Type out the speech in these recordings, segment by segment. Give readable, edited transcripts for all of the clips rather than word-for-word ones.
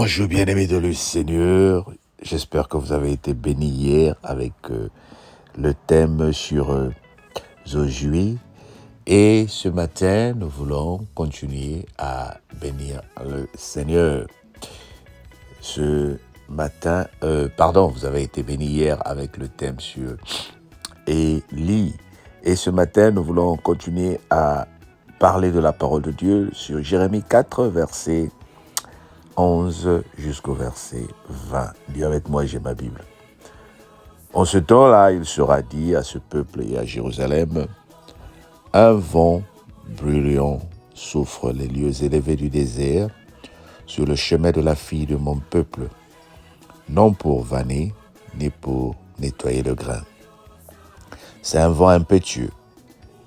Bonjour bien-aimés de le Seigneur, j'espère que vous avez été bénis hier avec le thème sur Josué et ce matin nous voulons continuer à bénir le Seigneur. Ce matin, vous avez été bénis hier avec le thème sur Élie et ce matin nous voulons continuer à parler de la parole de Dieu sur Jérémie 4 verset 11 jusqu'au verset 20. Dis avec moi, j'ai ma Bible. En ce temps-là, il sera dit à ce peuple et à Jérusalem, un vent brûlant souffre les lieux élevés du désert sur le chemin de la fille de mon peuple, non pour vanner, ni pour nettoyer le grain. C'est un vent impétueux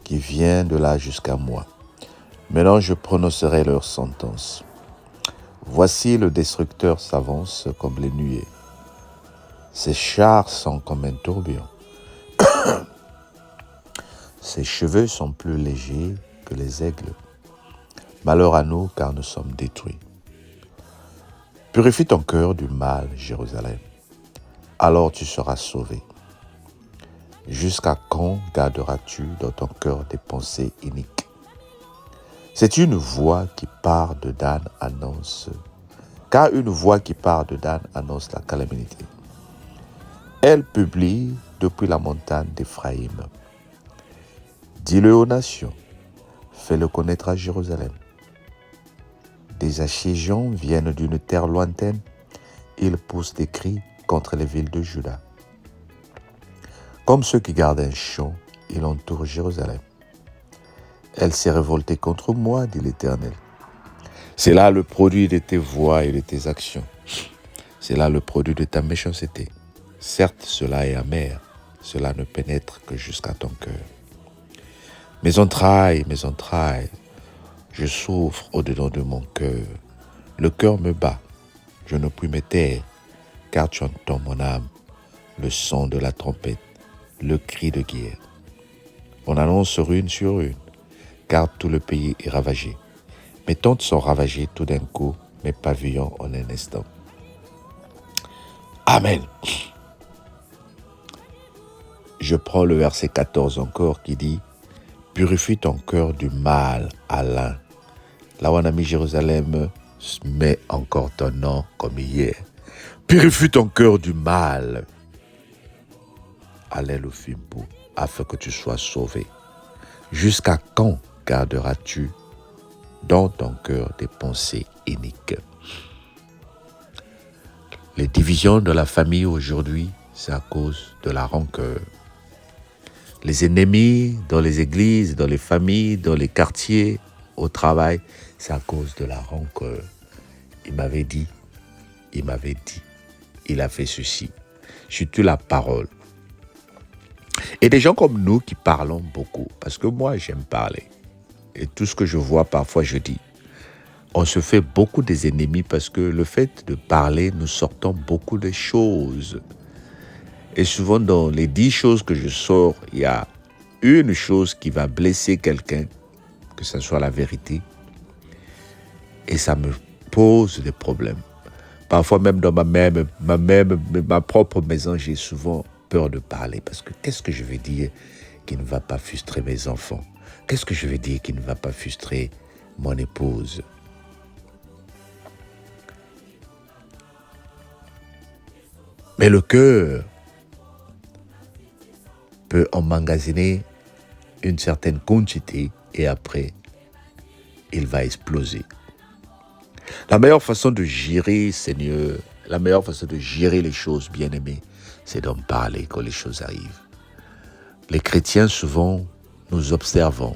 qui vient de là jusqu'à moi. Maintenant, je prononcerai leur sentence. Voici le destructeur s'avance comme les nuées. Ses chars sont comme un tourbillon. Ses cheveux sont plus légers que les aigles. Malheur à nous, car nous sommes détruits. Purifie ton cœur du mal, Jérusalem. Alors tu seras sauvé. Jusqu'à quand garderas-tu dans ton cœur des pensées iniques? C'est une voix qui part de Dan annonce, car une voix qui part de Dan annonce la calamité. Elle publie depuis la montagne d'Éphraïm. Dis-le aux nations, fais-le connaître à Jérusalem. Des Achégions viennent d'une terre lointaine, ils poussent des cris contre les villes de Juda. Comme ceux qui gardent un champ, ils entourent Jérusalem. Elle s'est révoltée contre moi, dit l'Éternel. C'est là le produit de tes voix et de tes actions. C'est là le produit de ta méchanceté. Certes, cela est amer. Cela ne pénètre que jusqu'à ton cœur. Mes entrailles, je souffre au-dedans de mon cœur. Le cœur me bat. Je ne puis me taire, car tu entends mon âme, le son de la trompette, le cri de guerre. On annonce ruine sur ruine, car tout le pays est ravagé. Mes tentes sont ravagées tout d'un coup, mes pavillons en un instant. Amen. Je prends le verset 14 encore qui dit « Purifie ton cœur du mal à l'un. » Là où on a mis Jérusalem, mets encore ton nom comme hier. Purifie ton cœur du mal à l'Elofimpo, afin que tu sois sauvé. Jusqu'à quand garderas-tu dans ton cœur des pensées iniques? Les divisions de la famille aujourd'hui, c'est à cause de la rancœur. Les ennemis dans les églises, dans les familles, dans les quartiers, au travail, c'est à cause de la rancœur. Il m'avait dit, il a fait ceci. Je tue la parole. Et des gens comme nous qui parlons beaucoup, parce que moi j'aime parler. Et tout ce que je vois parfois je dis. On se fait beaucoup des ennemis parce que le fait de parler, nous sortons beaucoup de choses. Et souvent dans les 10 choses que je sors, il y a une chose qui va blesser quelqu'un, que ce soit la vérité. Et ça me pose des problèmes. Parfois même dans ma propre maison, j'ai souvent peur de parler parce que qu'est-ce que je vais dire qui ne va pas frustrer mes enfants? Qu'est-ce que je vais dire qui ne va pas frustrer mon épouse? Mais le cœur peut emmagasiner une certaine quantité et après, il va exploser. La meilleure façon de gérer, Seigneur, la meilleure façon de gérer les choses, bien-aimés, c'est d'en parler quand les choses arrivent. Les chrétiens, souvent, nous observons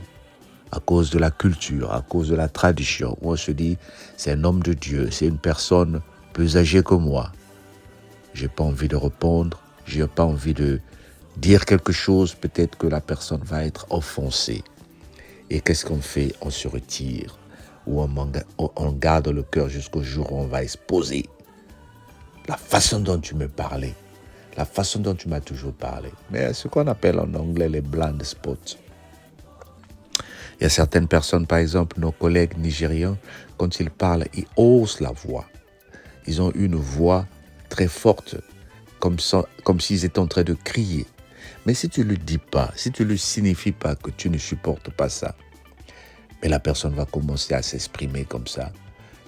à cause de la culture, à cause de la tradition, où on se dit, c'est un homme de Dieu, c'est une personne plus âgée que moi. Je n'ai pas envie de répondre, je n'ai pas envie de dire quelque chose, peut-être que la personne va être offensée. Et qu'est-ce qu'on fait? On se retire, ou on garde le cœur jusqu'au jour où on va exposer la façon dont tu me parlais, la façon dont tu m'as toujours parlé. Mais ce qu'on appelle en anglais les blind spots. Il y a certaines personnes, par exemple, nos collègues nigérians, quand ils parlent, ils haussent la voix. ils ont une voix très forte, comme s'ils étaient en train de crier. Mais si tu ne le dis pas, si tu ne le signifies pas que tu ne supportes pas ça, mais la personne va commencer à s'exprimer comme ça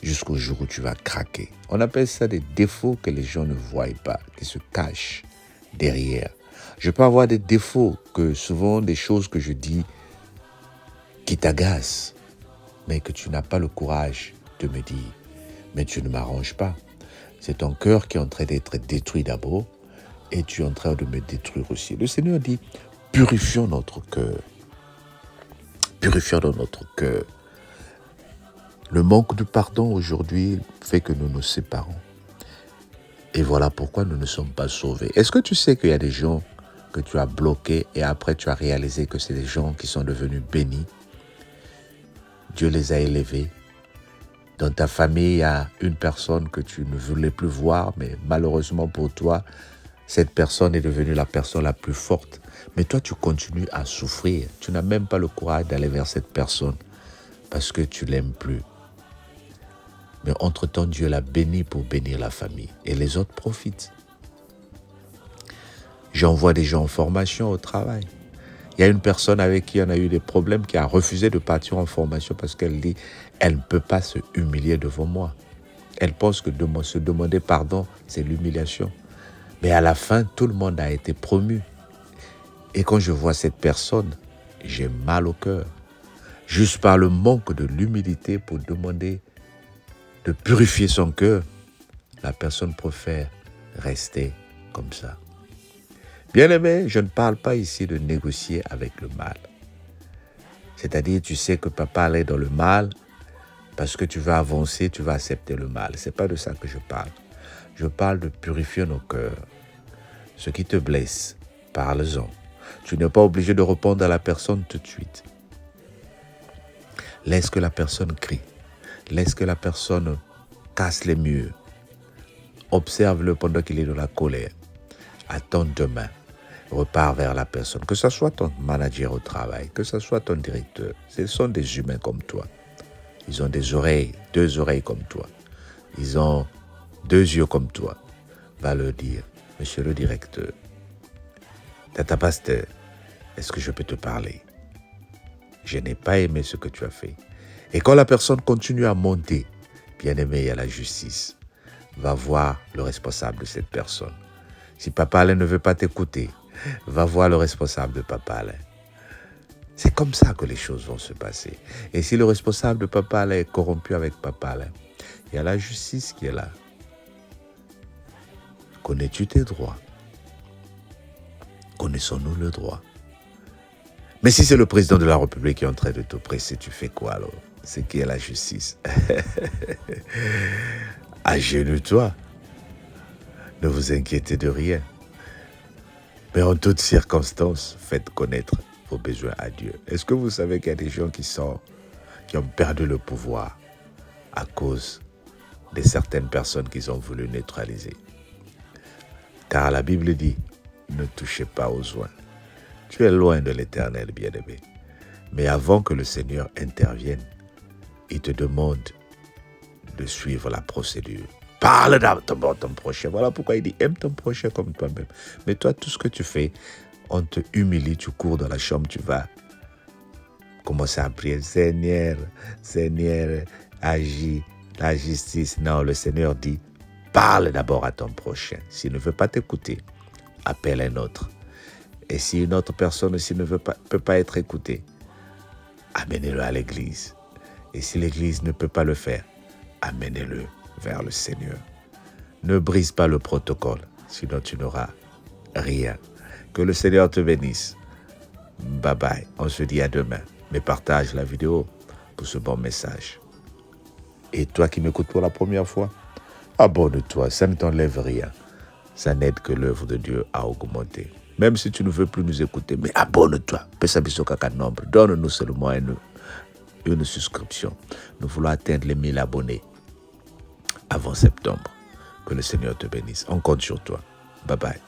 jusqu'au jour où tu vas craquer. On appelle ça des défauts que les gens ne voient pas, qui se cachent derrière. Je peux avoir des défauts, que souvent des choses que je dis qui t'agacent, mais que tu n'as pas le courage de me dire. Mais tu ne m'arranges pas. C'est ton cœur qui est en train d'être détruit d'abord et tu es en train de me détruire aussi. Le Seigneur dit, purifions notre cœur. Purifions notre cœur. Le manque de pardon aujourd'hui fait que nous nous séparons. Et voilà pourquoi nous ne sommes pas sauvés. Est-ce que tu sais qu'il y a des gens que tu as bloqués et après tu as réalisé que c'est des gens qui sont devenus bénis? Dieu les a élevés. Dans ta famille, il y a une personne que tu ne voulais plus voir, mais malheureusement pour toi, cette personne est devenue la personne la plus forte. Mais toi, tu continues à souffrir. Tu n'as même pas le courage d'aller vers cette personne parce que tu ne l'aimes plus. Mais entre-temps, Dieu l'a béni pour bénir la famille. Et les autres profitent. J'envoie des gens en formation au travail. Il y a une personne avec qui on a eu des problèmes qui a refusé de partir en formation parce qu'elle dit elle ne peut pas se humilier devant moi. Elle pense que se demander pardon, c'est l'humiliation. Mais à la fin, tout le monde a été promu. Et quand je vois cette personne, j'ai mal au cœur. Juste par le manque de l'humilité pour demander de purifier son cœur, la personne préfère rester comme ça. Bien-aimé, je ne parle pas ici de négocier avec le mal. C'est-à-dire, tu sais que papa allait dans le mal, parce que tu vas avancer, tu vas accepter le mal. Ce n'est pas de ça que je parle. Je parle de purifier nos cœurs. Ce qui te blesse, parle-en. Tu n'es pas obligé de répondre à la personne tout de suite. Laisse que la personne crie. Laisse que la personne casse les murs. Observe-le pendant qu'il est dans la colère. Attends demain. Repars vers la personne. Que ce soit ton manager au travail, que ce soit ton directeur. Ce sont des humains comme toi. Ils ont des oreilles, 2 oreilles comme toi. Ils ont 2 yeux comme toi. Va leur dire, monsieur le directeur, Tata Pasteur, est-ce que je peux te parler? Je n'ai pas aimé ce que tu as fait. Et quand la personne continue à monter, bien aimé, il y a la justice. Va voir le responsable de cette personne. Si Papa Alain ne veut pas t'écouter, va voir le responsable de Papa Alain. C'est comme ça que les choses vont se passer. Et si le responsable de Papa Alain est corrompu avec Papa Alain, il y a la justice qui est là. Connais-tu tes droits? Connaissons-nous le droit? Mais si c'est le président de la République qui est en train de t'oppresser, tu fais quoi alors? C'est qui est la justice? Agenouille-toi. Ne vous inquiétez de rien. Mais en toutes circonstances, faites connaître vos besoins à Dieu. Est-ce que vous savez qu'il y a des gens qui ont perdu le pouvoir à cause de certaines personnes qu'ils ont voulu neutraliser? Car la Bible dit, ne touchez pas aux oins. Tu es loin de l'Éternel, bien-aimé. Mais avant que le Seigneur intervienne, il te demande de suivre la procédure. Parle d'abord ton prochain. Voilà pourquoi il dit, aime ton prochain comme toi-même. Mais toi, tout ce que tu fais, on te humilie, tu cours dans la chambre, tu vas commencer à prier. Seigneur, Seigneur, agis, la justice. Non, le Seigneur dit, parle d'abord à ton prochain. S'il ne veut pas t'écouter, appelle un autre. Et si une autre personne aussi peut pas être écoutée, amenez-le à l'église. Et si l'église ne peut pas le faire, amenez-le vers le Seigneur. Ne brise pas le protocole, sinon tu n'auras rien. Que le Seigneur te bénisse. Bye bye. On se dit à demain. Mais partage la vidéo pour ce bon message. Et toi qui m'écoutes pour la première fois, abonne-toi, ça ne t'enlève rien. Ça n'aide que l'œuvre de Dieu à augmenter. Même si tu ne veux plus nous écouter, mais abonne-toi. Donne-nous seulement une souscription. Nous voulons atteindre les 1000 abonnés avant septembre. Que le Seigneur te bénisse. On compte sur toi. Bye bye.